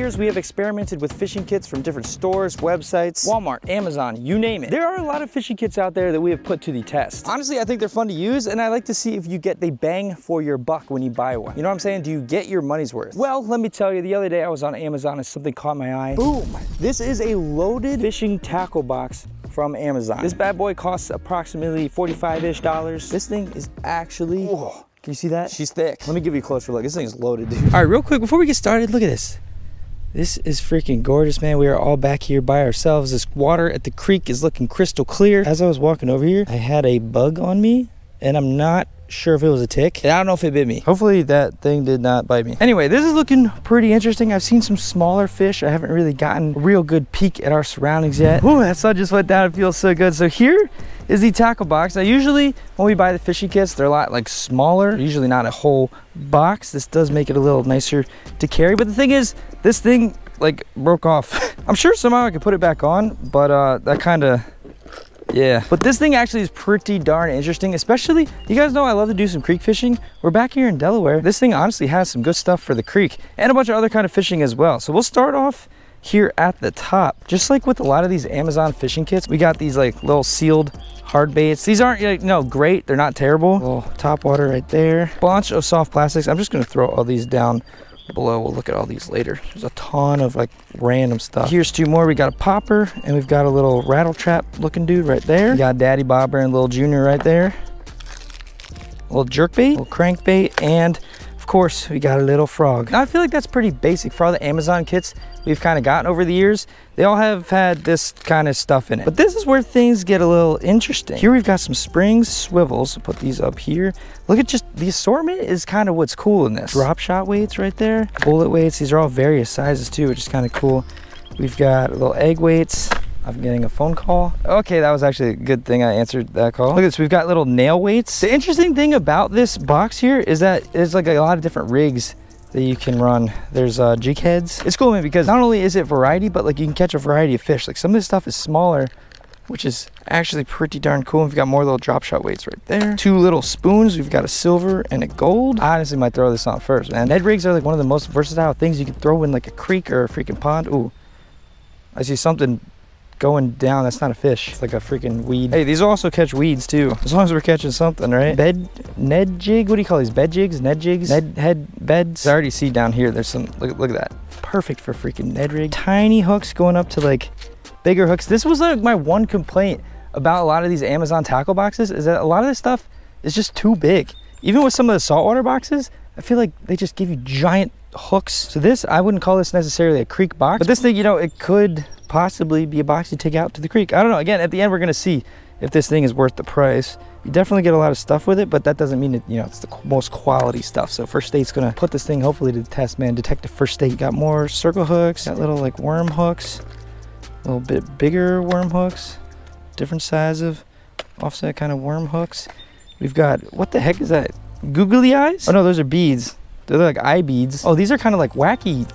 years, we have experimented with fishing kits from different stores, websites, Walmart, Amazon, you name it. There are a lot of fishing kits out there that we have put to the test. Honestly, I think they're fun to use, and I like to see if you get the bang for your buck when you buy one. You know what I'm saying? Do you get your money's worth? Well, let me tell you, the other day I was on Amazon and something caught my eye. Boom! This is a loaded fishing tackle box from Amazon. This bad boy costs approximately $45-ish. This thing is actually, whoa, can you see that? She's thick. Let me give you a closer look. This thing is loaded, dude. All right, real quick, before we get started, look at this. This is freaking gorgeous, man. We are all back here by ourselves. This water at the creek is looking crystal clear. As I was walking over here, I had a bug on me, and I'm not sure if it was a tick. I don't know if it bit me. Hopefully that thing did not bite me. Anyway, this is looking pretty interesting. I've seen some smaller fish. I haven't really gotten a real good peek at our surroundings yet. Ooh, that sun just went down. It feels so good. So here is the tackle box. Now usually when we buy the fishing kits, they're a lot like smaller, usually not a whole box. This does make it a little nicer to carry. But the thing is, this thing like broke off. I'm sure somehow I could put it back on, but that kind of, yeah. But this thing actually is pretty darn interesting, especially, you guys know I love to do some creek fishing. We're back here in Delaware. This thing honestly has some good stuff for the creek and a bunch of other kind of fishing as well. So we'll start off here at the top. Just like with a lot of these Amazon fishing kits, we got these like little sealed hard baits. These aren't like, no, great. They're not terrible. Little top water right there. Bunch of soft plastics. I'm just gonna throw all these down below. We'll look at all these later. There's a ton of like random stuff. Here's two more. We got a popper and we've got a little rattle trap looking dude right there. We got Daddy Bobber and Little Junior right there. A little jerkbait, a little crankbait, and of course we got a little frog. Now I feel like that's pretty basic for all the Amazon kits we've kind of gotten over the years. They all have had this kind of stuff in it. But this is where things get a little interesting. Here we've got some springs, swivels. I'll put these up here. Look at just the assortment is kind of what's cool in this. Drop shot weights right there. Bullet weights. These are all various sizes too, which is kind of cool. We've got little egg weights. I'm getting a phone call. Okay, that was actually a good thing I answered that call. Look at this, we've got little nail weights. The interesting thing about this box here is that there's like a lot of different rigs that you can run. There's jig heads. It's cool, man, because not only is it variety, but like you can catch a variety of fish. Like some of this stuff is smaller, which is actually pretty darn cool. We've got more little drop shot weights right there. Two little spoons. We've got a silver and a gold. I honestly might throw this on first, man. Ned rigs are like one of the most versatile things you can throw in like a creek or a freaking pond. Ooh, I see something going down. That's not a fish. It's like a freaking weed. Hey, these also catch weeds too, as long as we're catching something, right? Ned jig, what do you call these? Bed jigs? Ned jigs? Ned head beds? I already see down here there's some, look at that. Perfect for freaking Ned rig. Tiny hooks going up to like bigger hooks. This was like my one complaint about a lot of these Amazon tackle boxes, is that a lot of this stuff is just too big. Even with some of the saltwater boxes, I feel like they just give you giant hooks. So this, I wouldn't call this necessarily a creek box, but this thing, you know, it could possibly be a box you take out to the creek. I don't know. Again, at the end, we're gonna see if this thing is worth the price. You definitely get a lot of stuff with it, but that doesn't mean that, you know, it's the most quality stuff. So First State's gonna put this thing hopefully to the test, man. Detective First State. Got more circle hooks, got little like worm hooks, a little bit bigger worm hooks, different size of offset kind of worm hooks. We've got, what the heck is that? Googly eyes? Oh no, those are beads. They're like eye beads. Oh, these are kind of like wacky.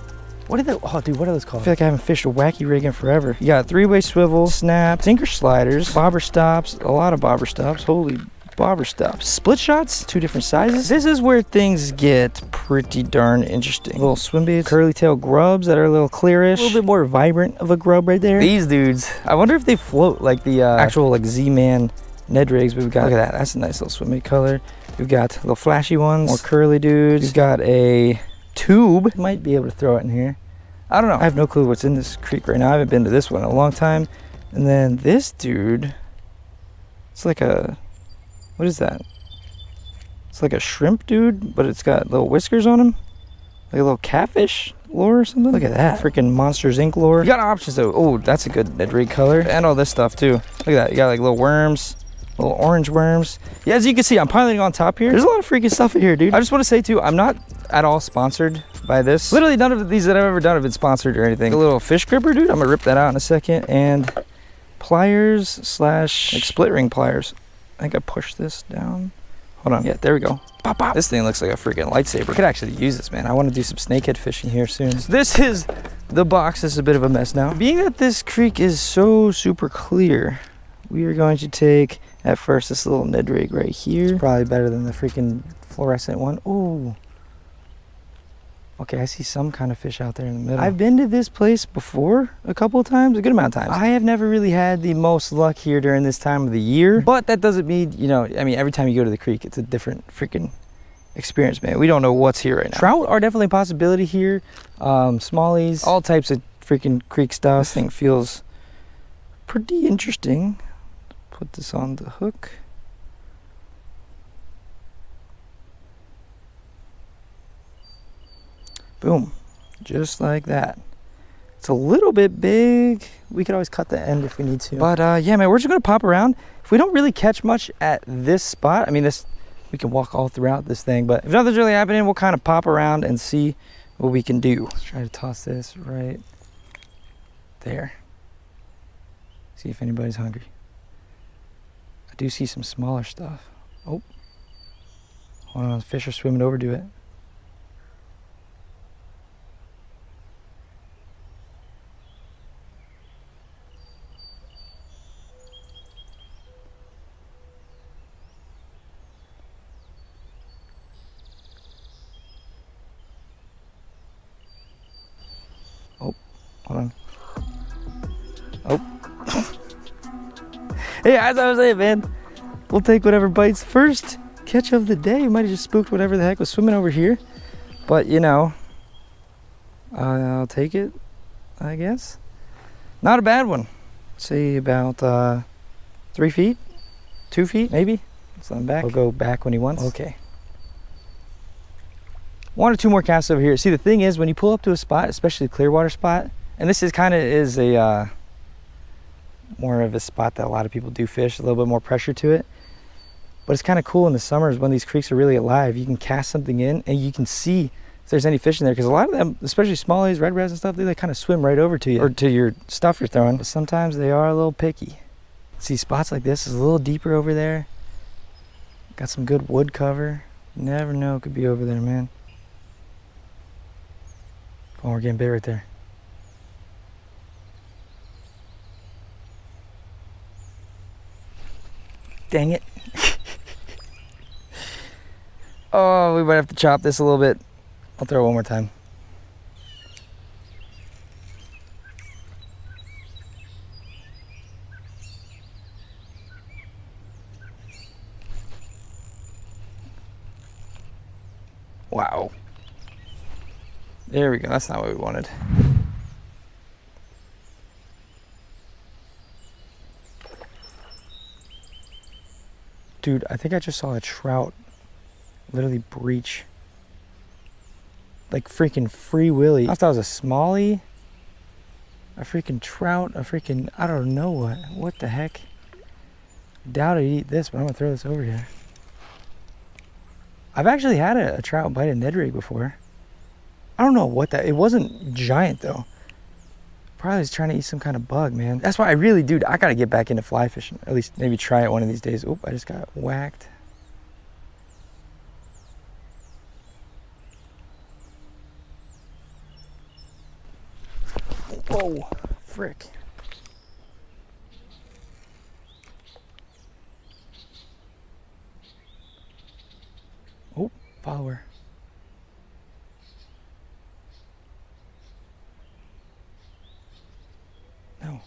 What are they? Oh, dude, what are those called? I feel like I haven't fished a wacky rig in forever. You got three-way swivel, snap, sinker sliders, bobber stops, a lot of bobber stops. Holy bobber stops. Split shots, two different sizes. This is where things get pretty darn interesting. Little swim baits, curly tail grubs that are a little clearish, a little bit more vibrant of a grub right there. These dudes, I wonder if they float like the actual like Z-Man Ned rigs. We've got, look at that, that's a nice little swim bait color. We've got little flashy ones, more curly dudes. We've got a tube. Might be able to throw it in here. I don't know. I have no clue what's in this creek right now. I haven't been to this one in a long time. And then this dude, it's like a, what is that? It's like a shrimp dude, but it's got little whiskers on him. Like a little catfish lure or something. Look at that. Freaking Monsters Inc. lure. You got options though. Oh, that's a good Ned rig color. And all this stuff too. Look at that. You got like little worms. Little orange worms. Yeah, as you can see, I'm piloting on top here. There's a lot of freaking stuff in here, dude. I just want to say too, I'm not at all sponsored by this. Literally none of these that I've ever done have been sponsored or anything. A little fish gripper, dude. I'm gonna rip that out in a second. And pliers slash like split ring pliers. I think I pushed this down. Hold on. Yeah, there we go. Pop, pop. This thing looks like a freaking lightsaber. I could actually use this, man. I want to do some snakehead fishing here soon. So this is the box. This is a bit of a mess now. Being that this creek is so super clear, we are going to take at first this little Ned rig right here. Probably better than the freaking fluorescent one. Ooh. Okay, I see some kind of fish out there in the middle. I've been to this place before a couple of times, a good amount of times. I have never really had the most luck here during this time of the year, but that doesn't mean, you know, I mean, every time you go to the creek, it's a different freaking experience, man. We don't know what's here right now. Trout are definitely a possibility here. Smallies, all types of freaking creek stuff. This thing feels pretty interesting. Put this on the hook. Boom, just like that. It's a little bit big. We could always cut the end if we need to. But yeah, man, we're just gonna pop around. If we don't really catch much at this spot, I mean, we can walk all throughout this thing, but if nothing's really happening, we'll kind of pop around and see what we can do. Let's try to toss this right there. See if anybody's hungry. I do see some smaller stuff. Oh, hold on, fish are swimming over to it. Oh, hold on. Oh. Hey, as I was saying, man, we'll take whatever bites first. Catch of the day. We might have just spooked whatever the heck was swimming over here. But, you know, I'll take it, I guess. Not a bad one. Say about 3 feet, 2 feet, maybe. Let's let him back. We'll go back when he wants. Okay. 1 or 2 more casts over here. See, the thing is, when you pull up to a spot, especially a clear water spot, and this is kind of a more of a spot that a lot of people do fish, a little bit more pressure to it. But it's kind of cool in the summers when these creeks are really alive. You can cast something in and you can see if there's any fish in there, because a lot of them, especially smallies, red reds and stuff, they kind of swim right over to you or to your stuff you're throwing. But sometimes they are a little picky. See, spots like this is a little deeper over there. Got some good wood cover. You never know, it could be over there, man. Oh, we're getting bit right there. Dang it. Oh, we might have to chop this a little bit. I'll throw it one more time. Wow. There we go. That's not what we wanted. Dude, I think I just saw a trout literally breach. Like freaking free willy. I thought it was a smallie, a freaking trout, a freaking, I don't know what. What the heck? Doubt I'd eat this, but I'm gonna throw this over here. I've actually had a trout bite a Ned rig before. I don't know what that, it wasn't giant though. Probably was trying to eat some kind of bug, man. That's why I really, dude, I gotta get back into fly fishing. At least maybe try it one of these days. Oop, I just got whacked. Whoa, frick. Oh, follower. No.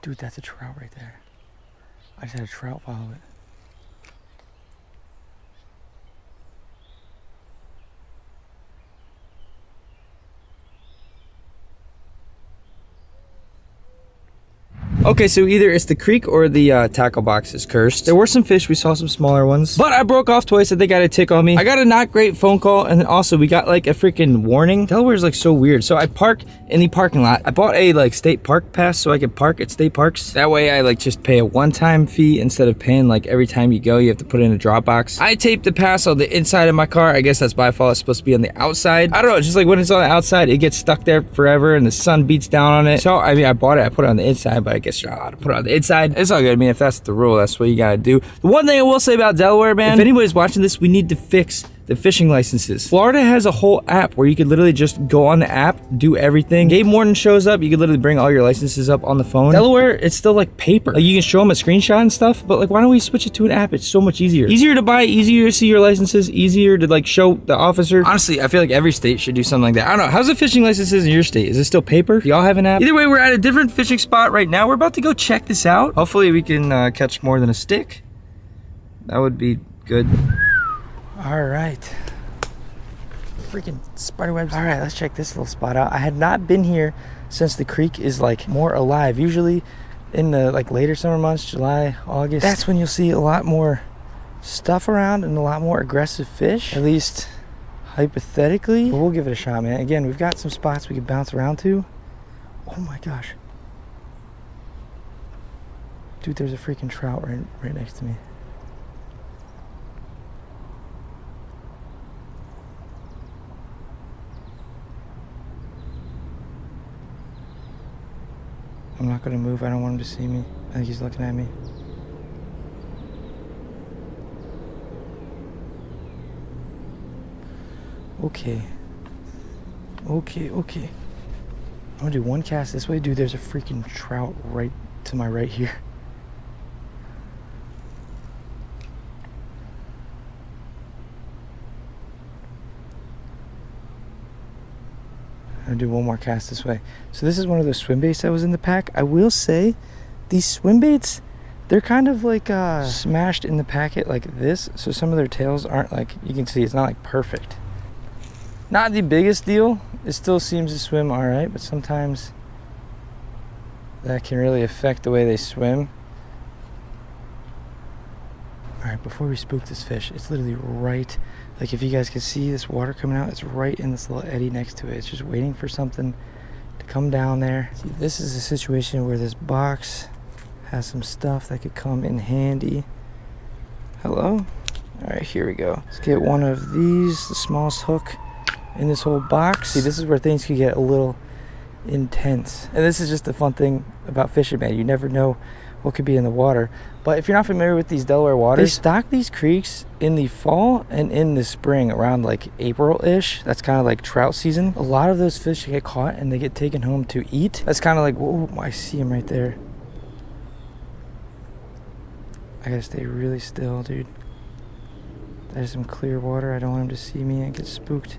Dude, that's a trout right there. I just had a trout follow it. Okay, so either it's the creek or the tackle box is cursed. There were some fish, we saw some smaller ones, but I broke off twice. I think I had a tick on me. I got a not great phone call, and then also we got like a freaking warning. Delaware's like so weird. So I park in the parking lot. I bought a like state park pass so I could park at state parks. That way I like just pay a one-time fee instead of paying like every time you go, you have to put in a drop box. I taped the pass on the inside of my car. I guess that's my fault. It's supposed to be on the outside. I don't know, it's just like when it's on the outside, it gets stuck there forever and the sun beats down on it. So I mean, I bought it, I put it on the inside, but I guess you're not allowed to put it on the inside. It's all good. I mean, if that's the rule, that's what you gotta do. The one thing I will say about Delaware, man, if anybody's watching this, we need to fix the fishing licenses. Florida has a whole app where you could literally just go on the app, do everything. Gabe Morton shows up, you could literally bring all your licenses up on the phone. Delaware, it's still like paper. Like you can show them a screenshot and stuff, but like why don't we switch it to an app? It's so much easier. Easier to buy, easier to see your licenses, easier to like show the officer. Honestly, I feel like every state should do something like that. I don't know, how's the fishing licenses in your state? Is it still paper? Do y'all have an app? Either way, we're at a different fishing spot right now. We're about to go check this out. Hopefully we can catch more than a stick. That would be good. All right. Freaking spider webs. All right, let's check this little spot out. I had not been here since the creek is like more alive. Usually in the like later summer months, July, August, that's when you'll see a lot more stuff around and a lot more aggressive fish, at least hypothetically. But we'll give it a shot, man. Again, we've got some spots we could bounce around to. Oh my gosh. Dude, there's a freaking trout right next to me. I'm not gonna move. I don't want him to see me. I think he's looking at me. Okay. Okay. I'm gonna do one cast this way. Dude, there's a freaking trout right to my right here. I'm gonna do one more cast this way. So this is one of those swim baits that was in the pack. I will say, these swim baits, they're kind of like smashed in the packet like this. So some of their tails aren't like, you can see it's not like perfect. Not the biggest deal. It still seems to swim all right, but sometimes that can really affect the way they swim. All right, before we spook this fish, it's literally right, like if you guys can see this water coming out, it's right in this little eddy next to it. It's just waiting for something to come down there. See, this is a situation where this box has some stuff that could come in handy. Hello? All right, here we go. Let's get one of these, the smallest hook in this whole box. See, this is where things could get a little intense. And this is just the fun thing about fishing, man. You never know what could be in the water. But if you're not familiar with these Delaware waters, they stock these creeks in the fall and in the spring around like April-ish. That's kind of like trout season. A lot of those fish get caught and they get taken home to eat. That's kind of like, whoa, I see him right there. I gotta stay really still, dude. There's some clear water. I don't want him to see me and get spooked.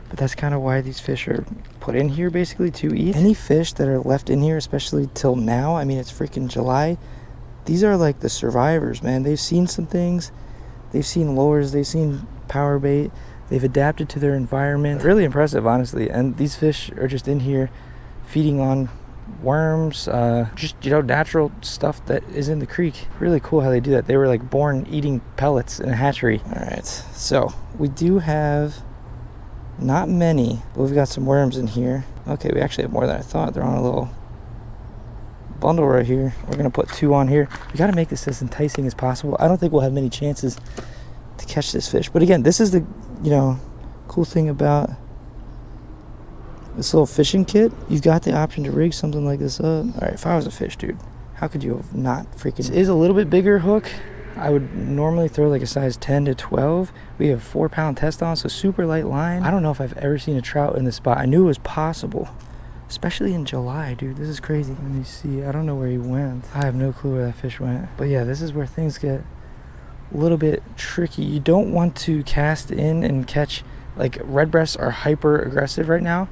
But that's kind of why these fish are put in here basically to eat. Any fish that are left in here, especially till now, I mean, it's freaking July. These are like the survivors, man. They've seen some things. They've seen lures. They've seen power bait. They've adapted to their environment. Really impressive, honestly. And these fish are just in here feeding on worms, just, you know, natural stuff that is in the creek. Really cool how they do that. They were like born eating pellets in a hatchery. All right, so we do have not many, but we've got some worms in here. Okay, we actually have more than I thought. They're on a little bundle right here. We're gonna put 2 on here. We gotta make this as enticing as possible. I don't think we'll have many chances to catch this fish. But again, this is the, you know, cool thing about this little fishing kit. You've got the option to rig something like this up. All right, if I was a fish, dude, how could you have not freaking... This is a little bit bigger hook. I would normally throw like a size 10 to 12. We have 4-pound test on, so super light line. I don't know if I've ever seen a trout in this spot. I knew it was possible, especially in July, dude. This is crazy. Let me see. I don't know where he went. I have no clue where that fish went. But yeah, this is where things get a little bit tricky. You don't want to cast in and catch, like red breasts are hyper aggressive right now.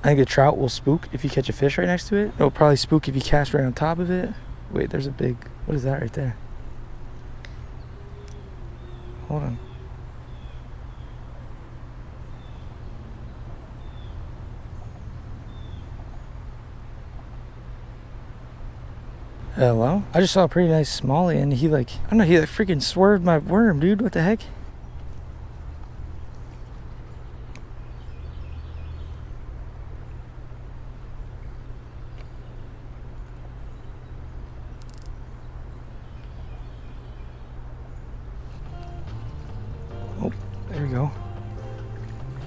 I think a trout will spook if you catch a fish right next to it. It'll probably spook if you cast right on top of it. Wait, there's a big... What is that right there? Hold on. Hello? I just saw a pretty nice smallie and he like, I don't know, he like freaking swerved my worm, dude. What the heck? Oh, there we go.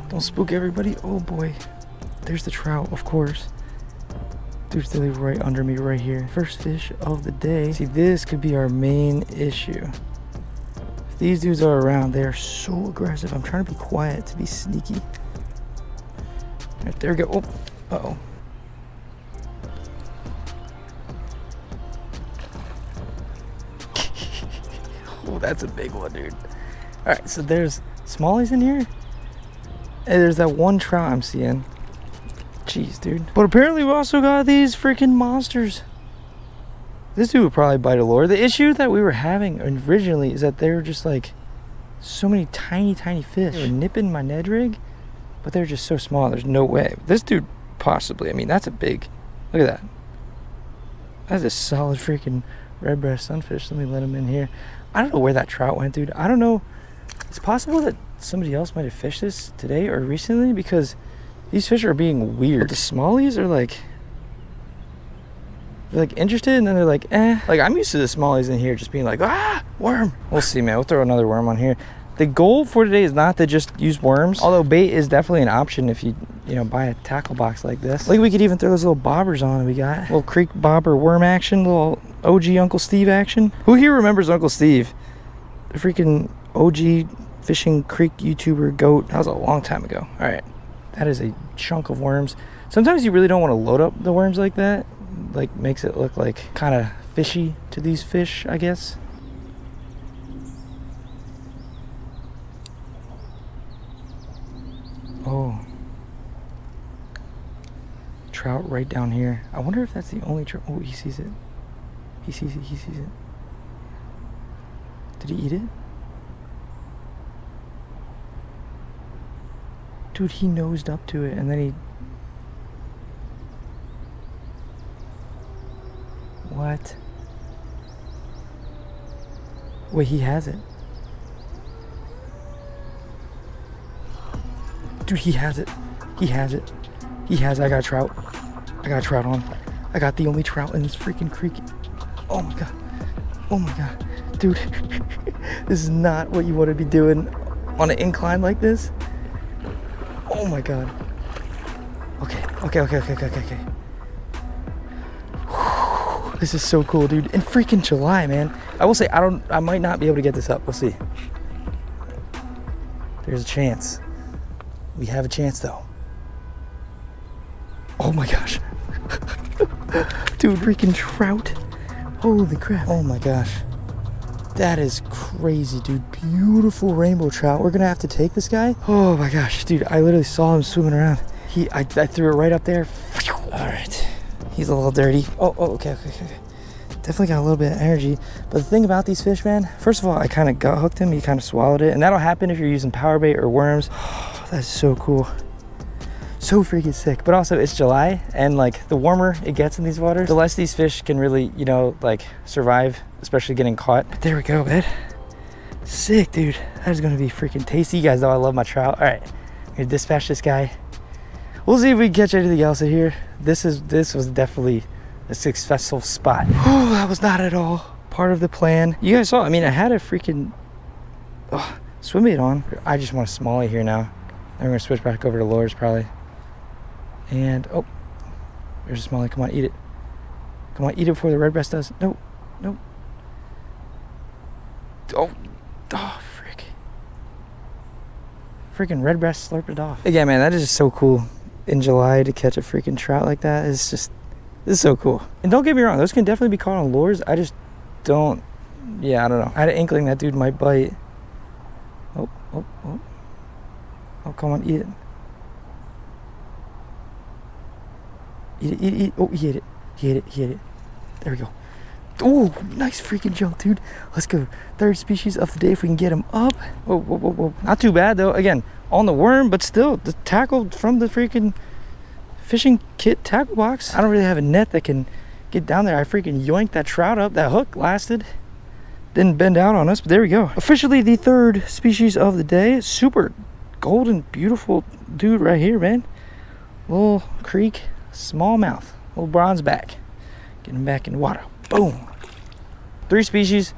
Don't spook everybody. Oh boy. There's the trout, of course. Dude's literally right under me right here. First fish of the day. See, this could be our main issue. If these dudes are around, they are so aggressive. I'm trying to be quiet to be sneaky. Right, there we go. Oh, uh-oh. Oh, that's a big one, dude. All right, so there's smallies in here. And there's that one trout I'm seeing. Jeez, dude. But apparently we also got these freaking monsters. This dude would probably bite a lure. The issue that we were having originally is that there were just like so many tiny fish. They were nipping my Ned rig, but they're just so small. There's no way. This dude possibly, I mean, that's a big, look at that. That's a solid freaking red breast sunfish. Let me let him in here. I don't know where that trout went, dude. I don't know. It's possible that somebody else might have fished this today or recently because these fish are being weird. But the smallies are like, they're like interested and then they're like, eh. Like I'm used to the smallies in here just being like, ah, worm. We'll see, man. We'll throw another worm on here. The goal for today is not to just use worms, although bait is definitely an option if you buy a tackle box like this. Like we could even throw those little bobbers on we got. Little creek bobber worm action, little OG Uncle Steve action. Who here remembers Uncle Steve? The freaking OG fishing creek YouTuber goat. That was a long time ago. All right. That is a chunk of worms. Sometimes you really don't want to load up the worms like that. Like makes it look like kind of fishy to these fish, I guess. Oh. Trout right down here. I wonder if that's the only trout. Oh, he sees it. He sees it. He sees it. Did he eat it? Dude, he nosed up to it and then he... What? Wait, he has it. Dude, he has it. He has it. He has it. I got a trout. I got a trout on. I got the only trout in this freaking creek. Oh my god. Oh my god. Dude, this is not what you want to be doing on an incline like this. Oh my god. Okay. Whew. This is so cool, dude. In freaking July, man. I will say I might not be able to get this up. We'll see. There's a chance. We have a chance though. Oh my gosh. Dude, freaking trout. Holy crap. Oh my gosh. That is crazy, dude. Beautiful rainbow trout. We're gonna have to take this guy. Oh my gosh, dude. I literally saw him swimming around. I threw it right up there. All right. He's a little dirty. Oh, okay. Definitely got a little bit of energy. But the thing about these fish, man, first of all, I kind of gut hooked him. He kind of swallowed it. And that'll happen if you're using power bait or worms. That's so cool. So freaking sick. But also it's July and like the warmer it gets in these waters, the less these fish can really, like survive, especially getting caught. But there we go, man. Sick, dude. That is gonna be freaking tasty. You guys know I love my trout. All right, I'm gonna dispatch this guy. We'll see if we can catch anything else in here. This was definitely a successful spot. Oh, that was not at all part of the plan. You guys saw, I mean, I had a freaking swim bait on. I just want a smallie here now. I'm gonna switch back over to lures probably. And oh, there's a smallie. Come on, eat it. Come on, eat it before the red breast does. No. Oh, frick. Freaking red breast slurped it off. Again, man, that is just so cool. In July to catch a freaking trout like that is just, this is so cool. And don't get me wrong, those can definitely be caught on lures. I just don't, I don't know. I had an inkling that dude might bite. Oh, come on, eat it. Eat it. Oh, he ate it. There we go. Oh, nice freaking jump, dude. Let's go. Third species of the day if we can get him up. Whoa. Not too bad, though. Again, on the worm, but still, the tackle from the freaking fishing kit tackle box. I don't really have a net that can get down there. I freaking yoinked that trout up. That hook lasted. Didn't bend out on us, but there we go. Officially the third species of the day. Super golden, beautiful dude right here, man. Little creek, smallmouth, little bronze back. Getting back in the water. Boom. 3 species,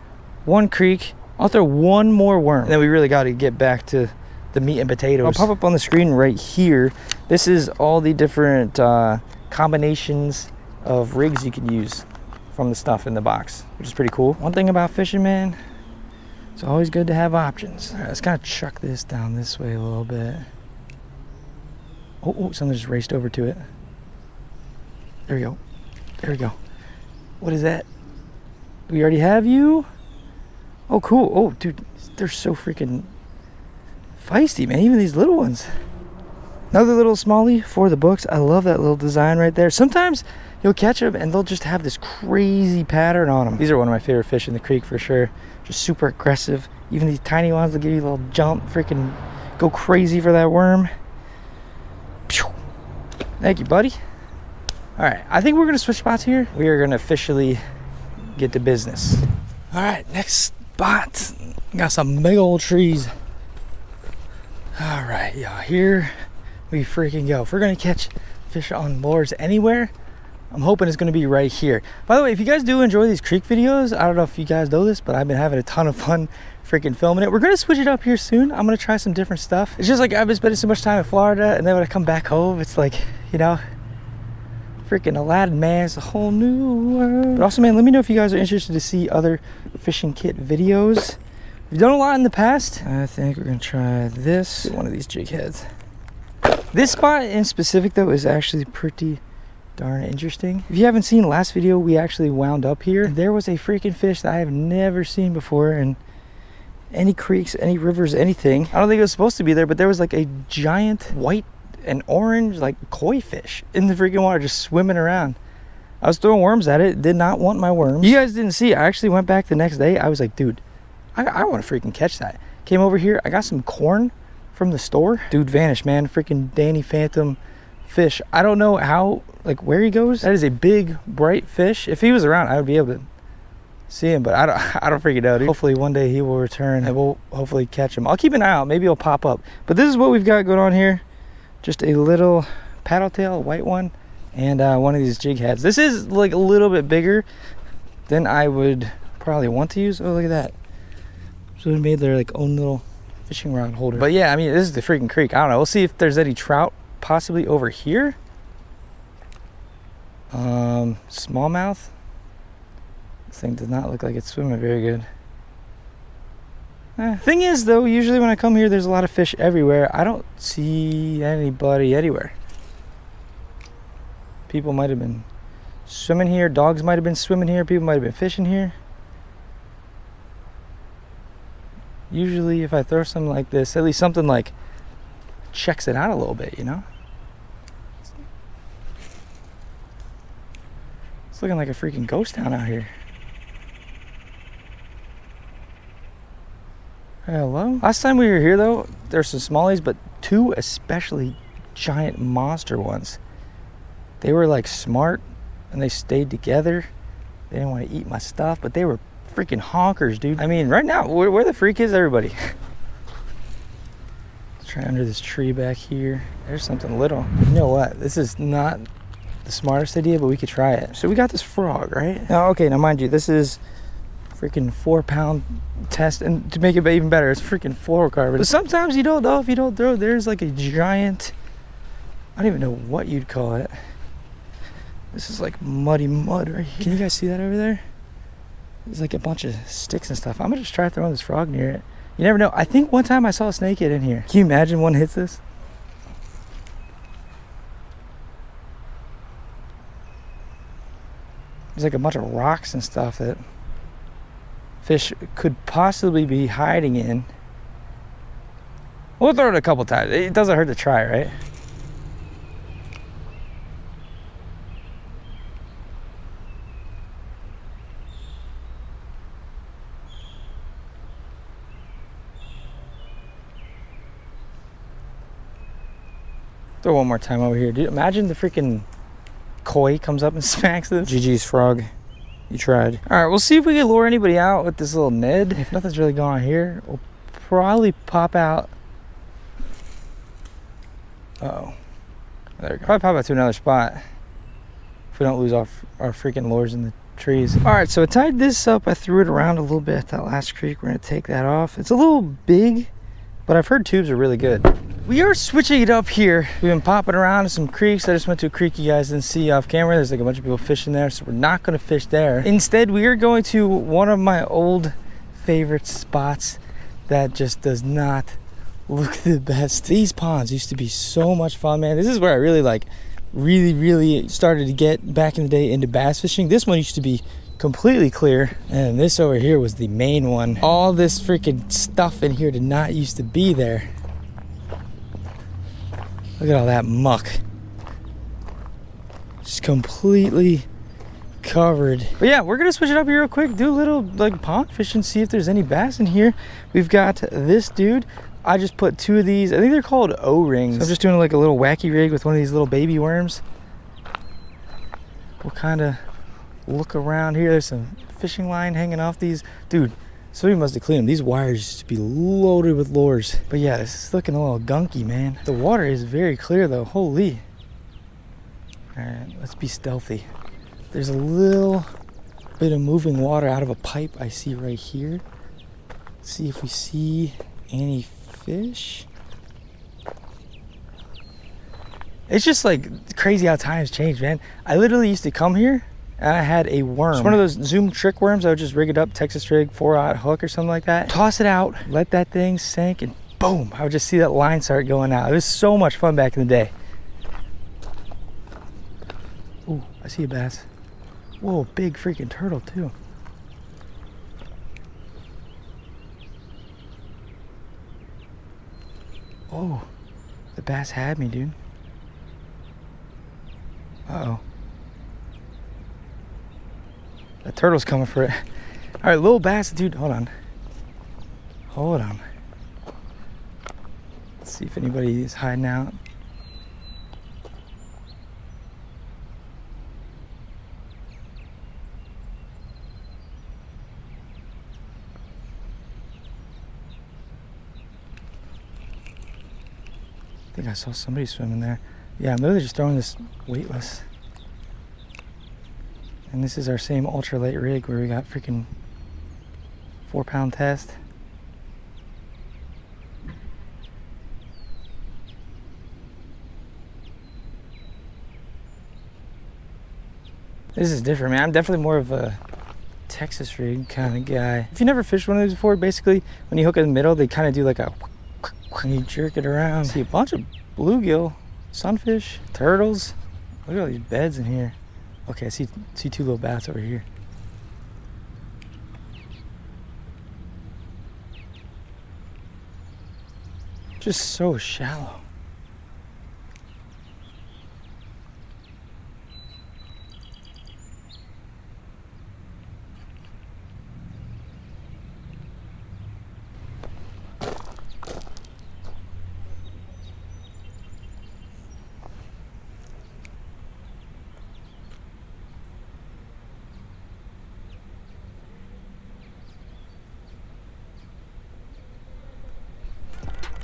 1 creek. I'll throw 1 more worm. And then we really got to get back to the meat and potatoes. I'll pop up on the screen right here. This is all the different combinations of rigs you can use from the stuff in the box, which is pretty cool. One thing about fishing, man, it's always good to have options. All right, let's kind of chuck this down this way a little bit. Oh, something just raced over to it. There we go. There we go. What is that? Do we already have you? Oh, cool. Oh, dude, they're so freaking feisty, man. Even these little ones. Another little smallie for the books. I love that little design right there. Sometimes you'll catch them and they'll just have this crazy pattern on them. These are one of my favorite fish in the creek for sure. Just super aggressive. Even these tiny ones will give you a little jump, freaking go crazy for that worm. Thank you, buddy. All right, I think we're gonna switch spots here. We are gonna officially get to business. All right, next spot. Got some big old trees. All right, y'all, here we freaking go. If we're gonna catch fish on lures anywhere, I'm hoping it's gonna be right here. By the way, if you guys do enjoy these creek videos, I don't know if you guys know this, but I've been having a ton of fun freaking filming it. We're gonna switch it up here soon. I'm gonna try some different stuff. It's just like I've been spending so much time in Florida, and then when I come back home, it's like, you know, freaking Aladdin, man, it's a whole new world. But also, man, let me know if you guys are interested to see other fishing kit videos. We've done a lot in the past. I think we're gonna try this. One of these jig heads. This spot in specific, though, is actually pretty darn interesting. If you haven't seen the last video, we actually wound up here. There was a freaking fish that I have never seen before in any creeks, any rivers, anything. I don't think it was supposed to be there, but there was like a giant white and orange like koi fish in the freaking water just swimming around. I was throwing worms at it, did not want my worms. You guys didn't see, I actually went back the next day. I was like, dude, I want to freaking catch that. Came over here, I got some corn from the store. Dude vanished, man. Freaking Danny Phantom fish. I don't know how, like, where he goes. That is a big, bright fish. If he was around, I would be able to see him, but I don't freaking know, dude. Hopefully one day he will return and we'll hopefully catch him. I'll keep an eye out. Maybe he'll pop up. But this is what we've got going on here. Just a little paddle tail, white one, and one of these jig heads. This is like a little bit bigger than I would probably want to use. Oh, look at that. So they made their like own little fishing rod holder. But yeah, I mean, this is the freaking creek. I don't know. We'll see if there's any trout possibly over here. Smallmouth. This thing does not look like it's swimming very good. Thing is, though, usually when I come here, there's a lot of fish everywhere. I don't see anybody anywhere. People might have been swimming here. Dogs might have been swimming here. People might have been fishing here. Usually, if I throw something like this, at least something like checks it out a little bit, you know? It's looking like a freaking ghost town out here. Hello? Last time we were here, though, there's some smallies, but 2 especially giant monster ones. They were like smart and they stayed together. They didn't want to eat my stuff, but they were freaking honkers, dude. I mean, right now, where the freak is everybody? Let's try under this tree back here. There's something little. You know what? This is not the smartest idea, but we could try it. So we got this frog, right? Now, okay, now mind you, this is freaking 4-pound test, and to make it even better, it's freaking fluorocarbon. But sometimes you don't know if you don't throw. There's like a giant, I don't even know what you'd call it. This is like muddy mud right here. Can you guys see that over there? There's like a bunch of sticks and stuff. I'm gonna just try throwing this frog near it. You never know. I think one time I saw a snakehead in here. Can you imagine one hits this? There's like a bunch of rocks and stuff that fish could possibly be hiding in. We'll throw it a couple times. It doesn't hurt to try, right? Throw one more time over here, dude. Imagine the freaking koi comes up and smacks this. GG's frog. You tried. All right, we'll see if we can lure anybody out with this little Ned. If nothing's really going on here, we'll probably pop out. Uh-oh. There we go. Probably pop out to another spot if we don't lose off our freaking lures in the trees. All right, so I tied this up. I threw it around a little bit at that last creek. We're gonna take that off. It's a little big, but I've heard tubes are really good. We are switching it up here. We've been popping around to some creeks. I just went to a creek you guys didn't see off camera. There's like a bunch of people fishing there, so we're not gonna fish there. Instead, we are going to one of my old favorite spots that just does not look the best. These ponds used to be so much fun, man. This is where I really really started to get back in the day into bass fishing. This one used to be completely clear, and this over here was the main one. All this freaking stuff in here did not used to be there. Look at all that muck. Just completely covered. But yeah, we're gonna switch it up here real quick, do a little like pond fishing, see if there's any bass in here. We've got this dude. I just put 2 of these. I think they're called O-rings. So I'm just doing like a little wacky rig with one of these little baby worms. We'll kind of look around here. There's some fishing line hanging off these. Dude, somebody must have cleaned them. These wires used to be loaded with lures. But yeah, this is looking a little gunky, man. The water is very clear though. Holy. All right, let's be stealthy. There's a little bit of moving water out of a pipe I see right here. Let's see if we see any fish. It's just like crazy how times change, man. I literally used to come here and I had a worm. It's one of those Zoom trick worms. I would just rig it up, Texas rig, 4-aught hook or something like that. Toss it out, let that thing sink, and boom, I would just see that line start going out. It was so much fun back in the day. Ooh, I see a bass. Whoa, big freaking turtle too. Oh, the bass had me, dude. Uh-oh. The turtle's coming for it. All right, little bass, dude, hold on. Hold on. Let's see if anybody is hiding out. I think I saw somebody swimming there. Yeah, I'm literally just throwing this weightless. And this is our same ultralight rig where we got freaking 4-pound test. This is different, man. I'm definitely more of a Texas rig kind of guy. If you never fished one of these before, basically when you hook it in the middle, they kind of do like a and you jerk it around. See a bunch of bluegill, sunfish, turtles. Look at all these beds in here. Okay, I see 2 little bats over here. Just so shallow.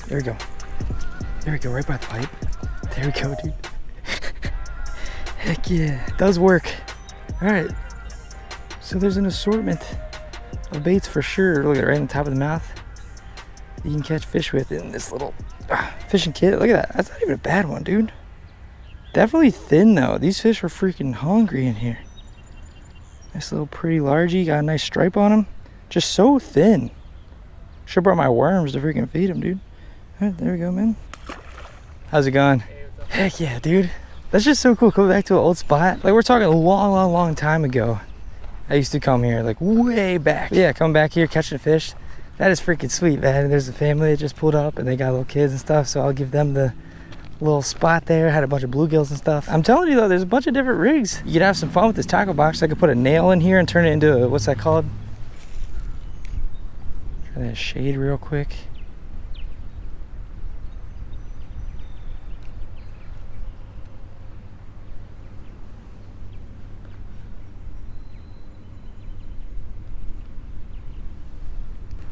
There we go. There we go, right by the pipe. There we go, dude. Heck yeah, it does work. All right, so there's an assortment of baits for sure. Look at it right on the top of the mouth. You can catch fish with in this little fishing kit. Look at that, that's not even a bad one, dude. Definitely thin though. These fish are freaking hungry in here. Nice little pretty largie, got a nice stripe on them. Just so thin. Should've brought my worms to freaking feed them, dude. All right, there we go, man. How's it going? Hey, what's up? Heck yeah, dude. That's just so cool. Coming back to an old spot. Like, we're talking a long time ago. I used to come here, like, way back. But yeah, coming back here, catching fish. That is freaking sweet, man. There's a family that just pulled up, and they got little kids and stuff, so I'll give them the little spot there. Had a bunch of bluegills and stuff. I'm telling you, though, there's a bunch of different rigs. You could have some fun with this tackle box. I could put a nail in here and turn it into, what's that called? Try that shade real quick.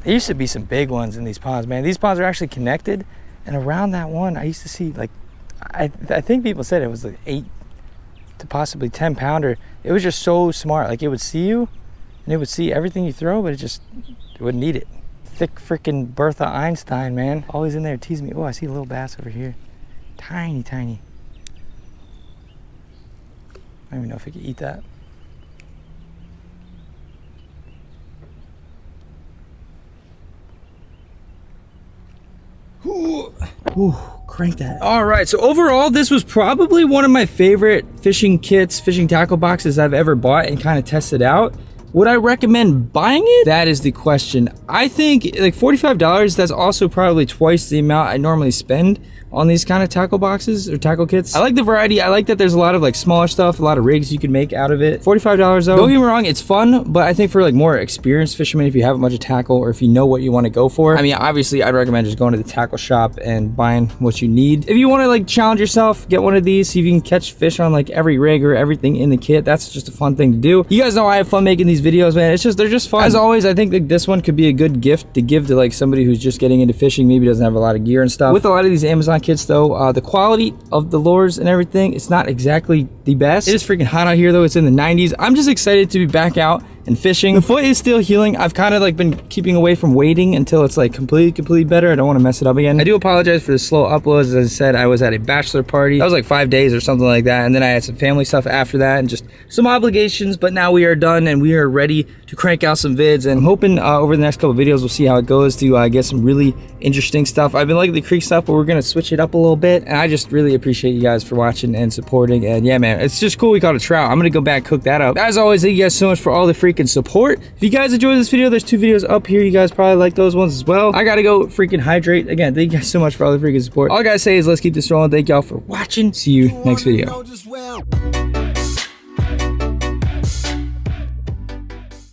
There used to be some big ones in these ponds, man. These ponds are actually connected, and around that one, I used to see like, I think people said it was like 8 to possibly 10 pounder. It was just so smart. Like it would see you, and it would see everything you throw, but it wouldn't eat it. Thick freaking Bertha Einstein, man. Always in there teasing me. Oh, I see a little bass over here. Tiny, tiny. I don't even know if I could eat that. Ooh, crank that. All right, so overall, this was probably one of my favorite fishing kits, fishing tackle boxes I've ever bought and kind of tested out. Would I recommend buying it? That is the question. I think like $45, that's also probably twice the amount I normally spend on these kind of tackle boxes or tackle kits. I like the variety. I like that there's a lot of like smaller stuff, a lot of rigs you can make out of it. $45 though, don't get me wrong, it's fun, but I think for like more experienced fishermen, if you have a bunch of tackle or if you know what you want to go for, I mean, obviously I'd recommend just going to the tackle shop and buying what you need. If you want to like challenge yourself, get one of these, see if you can catch fish on like every rig or everything in the kit. That's just a fun thing to do. You guys know I have fun making these videos, man. They're just fun. As always, I think that this one could be a good gift to give to like somebody who's just getting into fishing, maybe doesn't have a lot of gear and stuff. With a lot of these Amazon kits though, the quality of the lures and everything, it's not exactly the best. It is freaking hot out here though. It's in the 90s. I'm just excited to be back out and fishing. The foot is still healing. I've kind of like been keeping away from waiting until it's like completely better. I don't want to mess it up again. I do apologize for the slow uploads. As I said, I was at a bachelor party. That was like 5 days or something like that. And then I had some family stuff after that and just some obligations, but now we are done and we are ready to crank out some vids. And I'm hoping over the next couple videos, we'll see how it goes to get some really interesting stuff. I've been liking the creek stuff, but we're going to switch it up a little bit. And I just really appreciate you guys for watching and supporting. And yeah, man, it's just cool we caught a trout. I'm going to go back, cook that up. As always, thank you guys so much for all the freaking support. If you guys enjoyed this video, there's 2 videos up here. You guys probably like those ones as well. I gotta go freaking hydrate. Again, thank you guys so much for all the freaking support. All I gotta say is let's keep this rolling. Thank y'all for watching. See you next video.